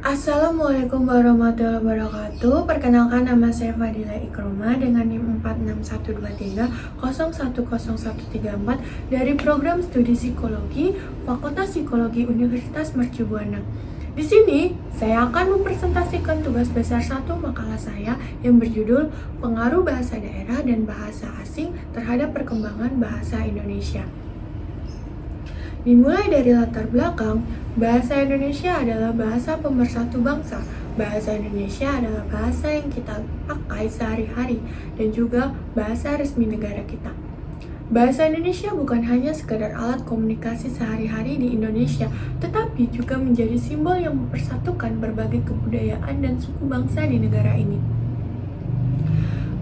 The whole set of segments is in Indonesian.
Assalamualaikum warahmatullahi wabarakatuh. Perkenalkan, nama saya Fadila Ikroma dengan NIM 461301010134 dari Program Studi Psikologi Fakultas Psikologi Universitas Mercu Buana. Di sini saya akan mempresentasikan tugas besar 1 makalah saya yang berjudul Pengaruh Bahasa Daerah dan Bahasa Asing terhadap Perkembangan Bahasa Indonesia. Dimulai dari latar belakang, bahasa Indonesia adalah bahasa pemersatu bangsa. Bahasa Indonesia adalah bahasa yang kita pakai sehari-hari dan juga bahasa resmi negara kita. Bahasa Indonesia bukan hanya sekadar alat komunikasi sehari-hari di Indonesia, tetapi juga menjadi simbol yang mempersatukan berbagai kebudayaan dan suku bangsa di negara ini.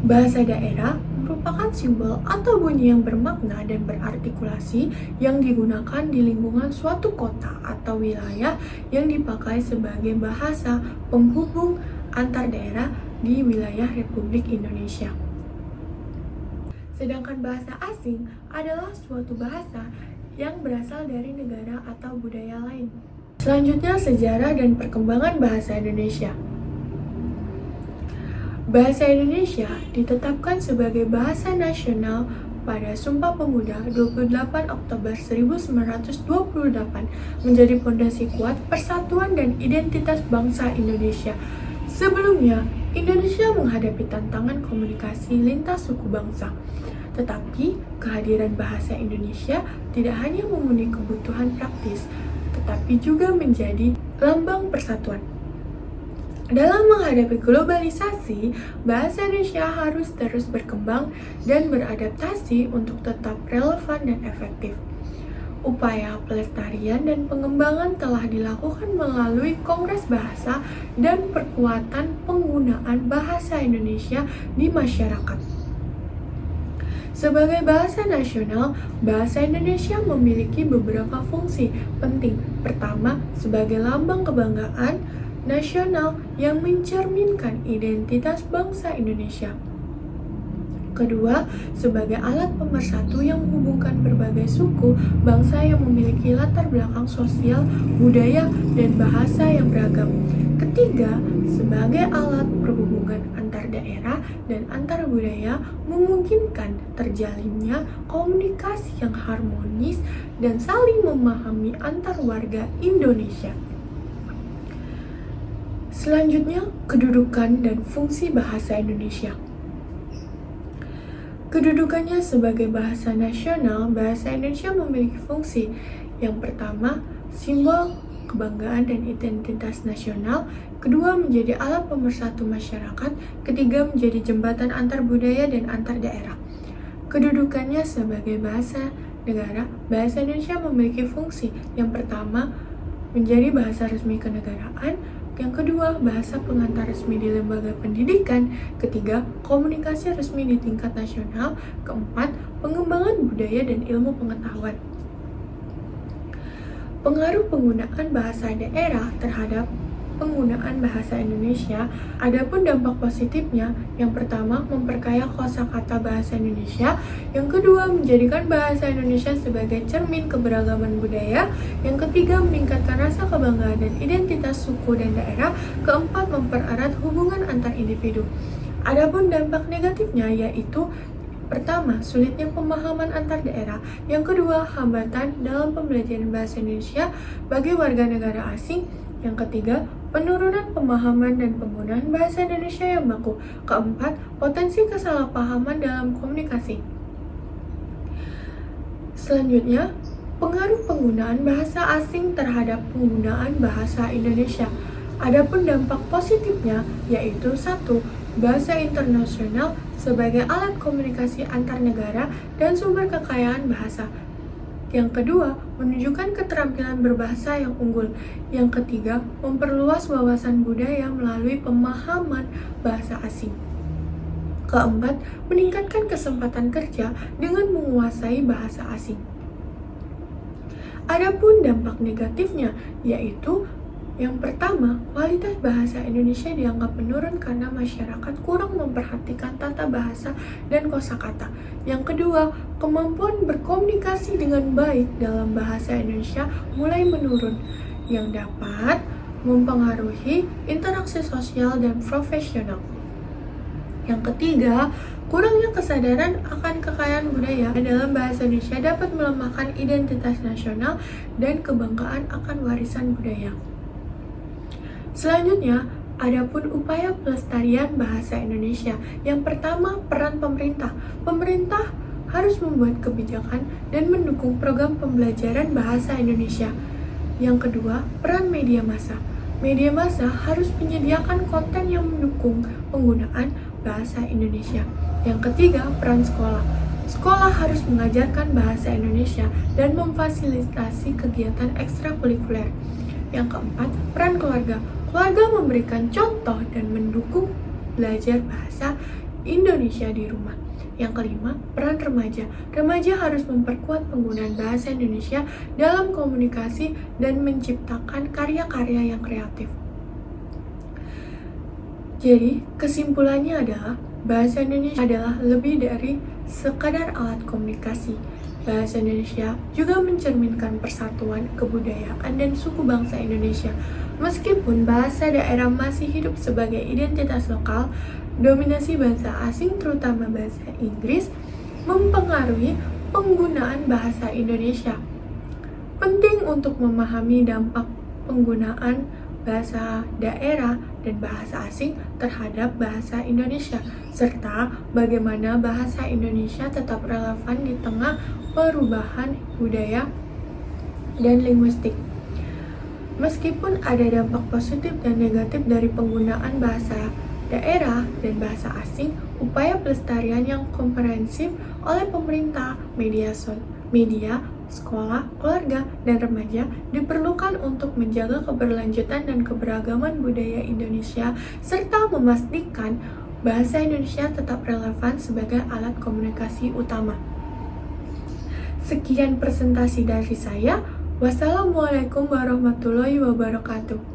Bahasa daerah merupakan simbol atau bunyi yang bermakna dan berartikulasi yang digunakan di lingkungan suatu kota atau wilayah yang dipakai sebagai bahasa penghubung antar daerah di wilayah Republik Indonesia. Sedangkan bahasa asing adalah suatu bahasa yang berasal dari negara atau budaya lain. Selanjutnya, sejarah dan perkembangan bahasa Indonesia. Bahasa Indonesia ditetapkan sebagai bahasa nasional pada Sumpah Pemuda 28 Oktober 1928 menjadi fondasi kuat persatuan dan identitas bangsa Indonesia. Sebelumnya, Indonesia menghadapi tantangan komunikasi lintas suku bangsa. Tetapi, kehadiran bahasa Indonesia tidak hanya memenuhi kebutuhan praktis, tetapi juga menjadi lambang persatuan. Dalam menghadapi globalisasi, bahasa Indonesia harus terus berkembang dan beradaptasi untuk tetap relevan dan efektif. Upaya pelestarian dan pengembangan telah dilakukan melalui Kongres Bahasa dan perkuatan penggunaan bahasa Indonesia di masyarakat. Sebagai bahasa nasional, bahasa Indonesia memiliki beberapa fungsi penting. Pertama, sebagai lambang kebanggaan nasional yang mencerminkan identitas bangsa Indonesia. Kedua, sebagai alat pemersatu yang menghubungkan berbagai suku bangsa yang memiliki latar belakang sosial, budaya, dan bahasa yang beragam. Ketiga, sebagai alat perhubungan antar daerah dan antar budaya, memungkinkan terjalinnya komunikasi yang harmonis dan saling memahami antar warga Indonesia. Selanjutnya, kedudukan dan fungsi bahasa Indonesia. Kedudukannya sebagai bahasa nasional, bahasa Indonesia memiliki fungsi. Yang pertama, simbol kebanggaan dan identitas nasional. Kedua, menjadi alat pemersatu masyarakat. Ketiga, menjadi jembatan antar budaya dan antar daerah. Kedudukannya sebagai bahasa negara, bahasa Indonesia memiliki fungsi. Yang pertama, menjadi bahasa resmi kenegaraan. Yang kedua, bahasa pengantar resmi di lembaga pendidikan. Ketiga, komunikasi resmi di tingkat nasional. Keempat, pengembangan budaya dan ilmu pengetahuan. Pengaruh penggunaan bahasa daerah terhadap penggunaan bahasa Indonesia. Adapun dampak positifnya, yang pertama, memperkaya kosakata bahasa Indonesia. Yang kedua, menjadikan bahasa Indonesia sebagai cermin keberagaman budaya. Yang ketiga, meningkatkan rasa kebanggaan dan identitas suku dan daerah. Keempat, mempererat hubungan antar individu. Adapun dampak negatifnya yaitu pertama, sulitnya pemahaman antar daerah. Yang kedua, hambatan dalam pembelajaran bahasa Indonesia bagi warga negara asing. Yang ketiga, penurunan pemahaman dan penggunaan bahasa Indonesia yang baku. Keempat, potensi kesalahpahaman dalam komunikasi. Selanjutnya, pengaruh penggunaan bahasa asing terhadap penggunaan bahasa Indonesia. Adapun dampak positifnya yaitu 1. Bahasa internasional sebagai alat komunikasi antar negara dan sumber kekayaan bahasa. Yang kedua, menunjukkan keterampilan berbahasa yang unggul. Yang ketiga, memperluas wawasan budaya melalui pemahaman bahasa asing. Keempat, meningkatkan kesempatan kerja dengan menguasai bahasa asing. Adapun dampak negatifnya yaitu yang pertama, kualitas bahasa Indonesia dianggap menurun karena masyarakat kurang memperhatikan tata bahasa dan kosakata. Yang kedua, kemampuan berkomunikasi dengan baik dalam bahasa Indonesia mulai menurun, yang dapat mempengaruhi interaksi sosial dan profesional. Yang ketiga, kurangnya kesadaran akan kekayaan budaya dalam bahasa Indonesia dapat melemahkan identitas nasional dan kebanggaan akan warisan budaya. Selanjutnya, adapun upaya pelestarian bahasa Indonesia. Yang pertama, peran pemerintah. Pemerintah harus membuat kebijakan dan mendukung program pembelajaran bahasa Indonesia. Yang kedua, peran media massa. Media massa harus menyediakan konten yang mendukung penggunaan bahasa Indonesia. Yang ketiga, peran sekolah. Sekolah harus mengajarkan bahasa Indonesia dan memfasilitasi kegiatan ekstrakurikuler. Yang keempat, peran keluarga. Keluarga memberikan contoh dan mendukung belajar bahasa Indonesia di rumah. Yang kelima, peran remaja. Remaja harus memperkuat penggunaan bahasa Indonesia dalam komunikasi dan menciptakan karya-karya yang kreatif. Jadi, kesimpulannya adalah bahasa Indonesia adalah lebih dari sekadar alat komunikasi. Bahasa Indonesia juga mencerminkan persatuan, kebudayaan, dan suku bangsa Indonesia. Meskipun bahasa daerah masih hidup sebagai identitas lokal, dominasi bahasa asing, terutama bahasa Inggris, mempengaruhi penggunaan bahasa Indonesia. Penting untuk memahami dampak penggunaan bahasa daerah dan bahasa asing terhadap bahasa Indonesia, serta bagaimana bahasa Indonesia tetap relevan di tengah perubahan budaya dan linguistik. Meskipun ada dampak positif dan negatif dari penggunaan bahasa daerah dan bahasa asing, upaya pelestarian yang komprehensif oleh pemerintah, media, sekolah, keluarga, dan remaja diperlukan untuk menjaga keberlanjutan dan keberagaman budaya Indonesia serta memastikan bahasa Indonesia tetap relevan sebagai alat komunikasi utama. Sekian presentasi dari saya. Wassalamualaikum warahmatullahi wabarakatuh.